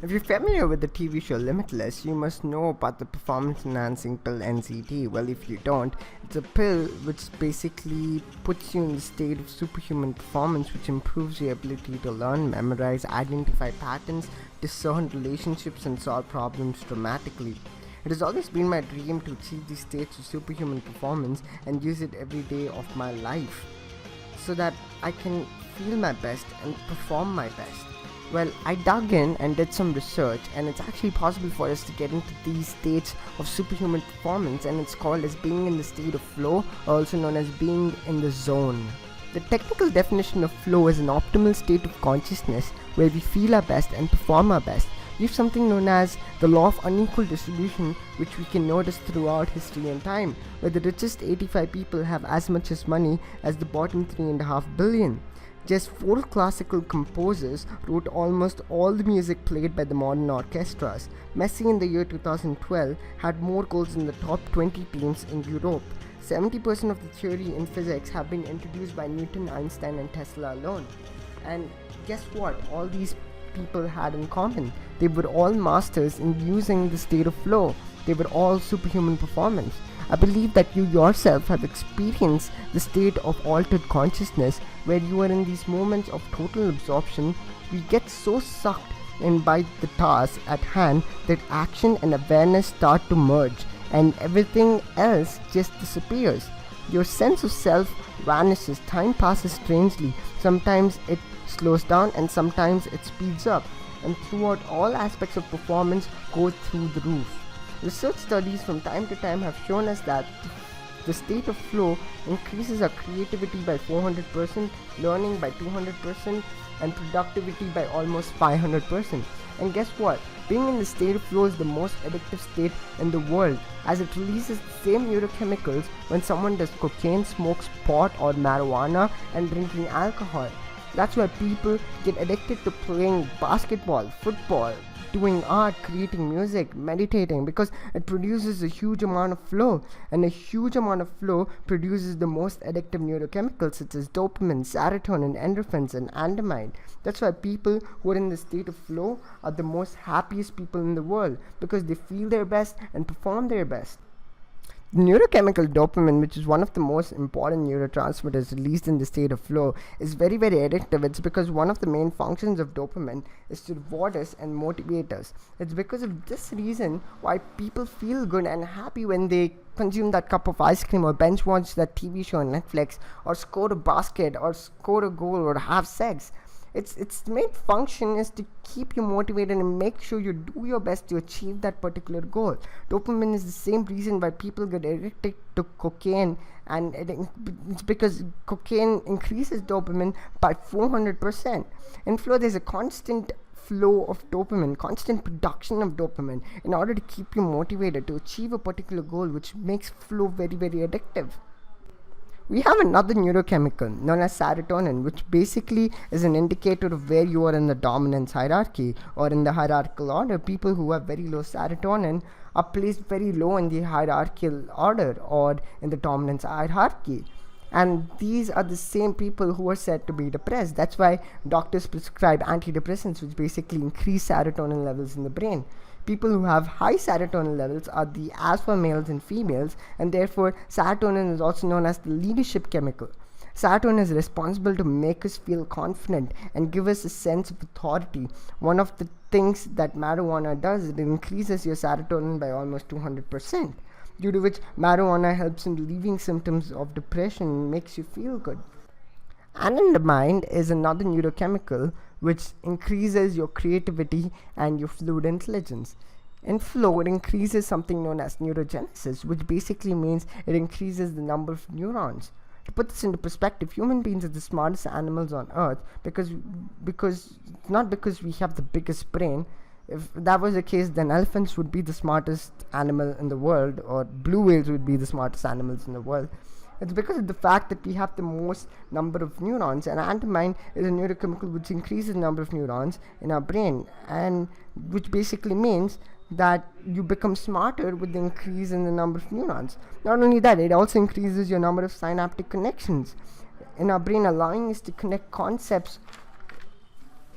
If you're familiar with the TV show Limitless, you must know about the performance enhancing pill NCT. Well, if you don't, it's a pill which basically puts you in the state of superhuman performance, which improves your ability to learn, memorize, identify patterns, discern relationships, and solve problems dramatically. It has always been my dream to achieve these states of superhuman performance and use it every day of my life so that I can feel my best and perform my best. Well, I dug in and did some research, and it's actually possible for us to get into these states of superhuman performance, and it's called as being in the state of flow, also known as being in the zone. The technical definition of flow is an optimal state of consciousness where we feel our best and perform our best. We have something known as the law of unequal distribution, which we can notice throughout history and time, where the richest 85 people have as much as money as the bottom 3.5 billion. Just 4 classical composers wrote almost all the music played by the modern orchestras. Messi in the year 2012 had more goals in the top 20 teams in Europe. 70% of the theory in physics have been introduced by Newton, Einstein, and Tesla alone. And guess what? All these people had in common. They were all masters in using the state of flow. They were all superhuman performance. I believe that you yourself have experienced the state of altered consciousness where you are in these moments of total absorption. We get so sucked in by the task at hand that action and awareness start to merge and everything else just disappears. Your sense of self vanishes. Time passes strangely. Sometimes it slows down and sometimes it speeds up, and throughout all aspects of performance go through the roof. Research studies from time to time have shown us that the state of flow increases our creativity by 400%, learning by 200%, and productivity by almost 500%. And guess what? Being in the state of flow is the most addictive state in the world, as it releases the same neurochemicals when someone does cocaine, smokes pot or marijuana, and drinking alcohol. That's why people get addicted to playing basketball, football, doing art, creating music, meditating, because it produces a huge amount of flow, and a huge amount of flow produces the most addictive neurochemicals such as dopamine, serotonin, endorphins, and anandamide. That's why people who are in the state of flow are the most happiest people in the world, because they feel their best and perform their best. Neurochemical dopamine, which is one of the most important neurotransmitters released in the state of flow, is very, very addictive. It's because one of the main functions of dopamine is to reward us and motivate us. It's because of this reason why people feel good and happy when they consume that cup of ice cream or binge watch that TV show on Netflix or score a basket or score a goal or have sex. Its main function is to keep you motivated and make sure you do your best to achieve that particular goal. Dopamine is the same reason why people get addicted to cocaine, and it's because cocaine increases dopamine by 400%. In flow, there's a constant flow of dopamine, constant production of dopamine in order to keep you motivated to achieve a particular goal, which makes flow very, very addictive. We have another neurochemical known as serotonin, which basically is an indicator of where you are in the dominance hierarchy or in the hierarchical order. People who have very low serotonin are placed very low in the hierarchical order or in the dominance hierarchy. And these are the same people who are said to be depressed. That's why doctors prescribe antidepressants, which basically increase serotonin levels in the brain. People who have high serotonin levels are the alpha males and females, and therefore serotonin is also known as the leadership chemical. Serotonin is responsible to make us feel confident and give us a sense of authority. One of the things that marijuana does is it increases your serotonin by almost 200%, due to which marijuana helps in relieving symptoms of depression and makes you feel good. Anandamide is another neurochemical which increases your creativity and your fluid intelligence. In flow, it increases something known as neurogenesis, which basically means it increases the number of neurons. To put this into perspective, human beings are the smartest animals on earth because not because we have the biggest brain. If that was the case, then elephants would be the smartest animal in the world, or blue whales would be the smartest animals in the world. It's because of the fact that we have the most number of neurons, and anandamide is a neurochemical which increases the number of neurons in our brain, and which basically means that you become smarter with the increase in the number of neurons. Not only that, it also increases your number of synaptic connections in our brain, allowing us to connect concepts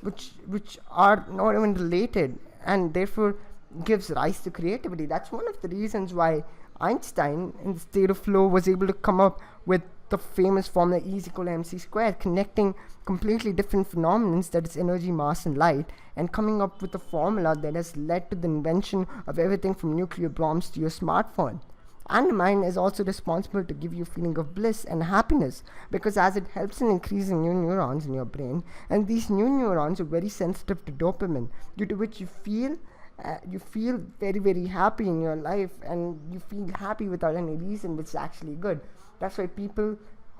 which are not even related, and therefore gives rise to creativity. That's one of the reasons why Einstein, in the state of flow, was able to come up with the famous formula E is equal to mc squared, connecting completely different phenomena, that is energy, mass, and light, and coming up with a formula that has led to the invention of everything from nuclear bombs to your smartphone. Andamine is also responsible to give you a feeling of bliss and happiness, because as it helps in increasing new neurons in your brain, and these new neurons are very sensitive to dopamine, due to which you feel very, very happy in your life, and you feel happy without any reason, which is actually good. That's why people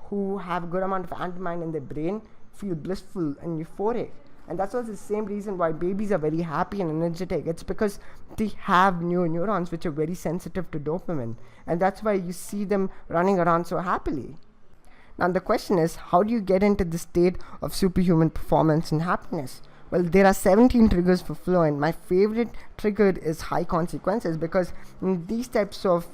who have a good amount of andamine in their brain feel blissful and euphoric. And that's also the same reason why babies are very happy and energetic. It's because they have new neurons which are very sensitive to dopamine. And that's why you see them running around so happily. Now the question is, how do you get into the state of superhuman performance and happiness? Well, there are 17 triggers for flow, and my favorite trigger is high consequences, because in these types of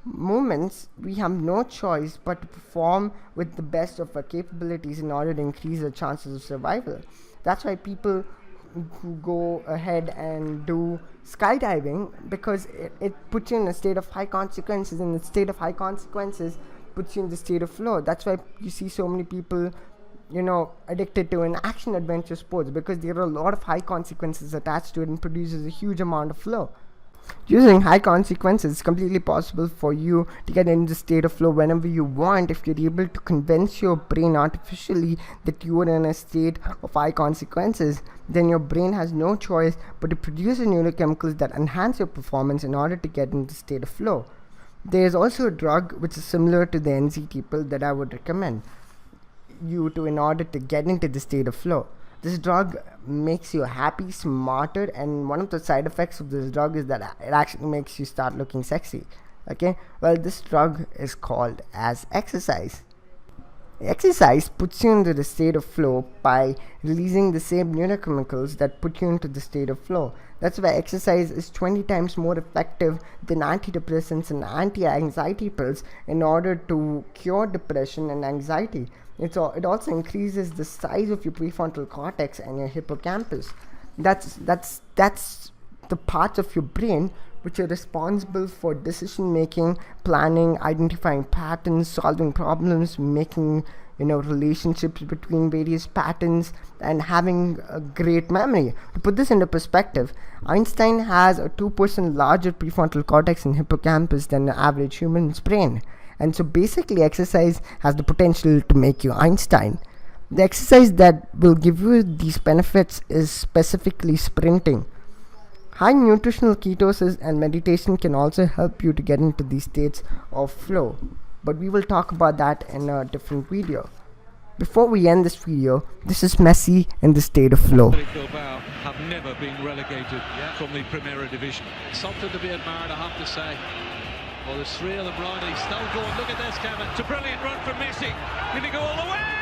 moments we have no choice but to perform with the best of our capabilities in order to increase our chances of survival. That's why people who go ahead and do skydiving, because it puts you in a state of high consequences, and the state of high consequences puts you in the state of flow. That's why you see so many people addicted to an action adventure sports, because there are a lot of high consequences attached to it and produces a huge amount of flow. Using high consequences, it's completely possible for you to get into the state of flow whenever you want, if you're able to convince your brain artificially that you are in a state of high consequences. Then your brain has no choice but to produce neurochemicals that enhance your performance in order to get into the state of flow. There's also a drug which is similar to the NZT pill that I would recommend you to in order to get into the state of flow. This drug makes you happy, smarter, and one of the side effects of this drug is that it actually makes you start looking sexy. Okay, well, this drug is called as exercise. Exercise puts you into the state of flow by releasing the same neurochemicals that put you into the state of flow. That's why exercise is 20 times more effective than antidepressants and anti-anxiety pills in order to cure depression and anxiety. It also increases the size of your prefrontal cortex and your hippocampus. That's the parts of your brain which are responsible for decision making, planning, identifying patterns, solving problems, making relationships between various patterns, and having a great memory. To put this into perspective, Einstein has a 2% larger prefrontal cortex and hippocampus than the average human's brain. And so basically exercise has the potential to make you Einstein. The exercise that will give you these benefits is specifically sprinting. High nutritional ketosis and meditation can also help you to get into these states of flow, but we will talk about that in a different video. Before we end this video, this is Messi in the state of flow. Bilbao have never been relegated from the Primera Division. Something to be admired, I have to say. Well, there's three of them, Ronnie. Still going. Look at this, Kevin. It's a brilliant run from Messi. Can he go all the way?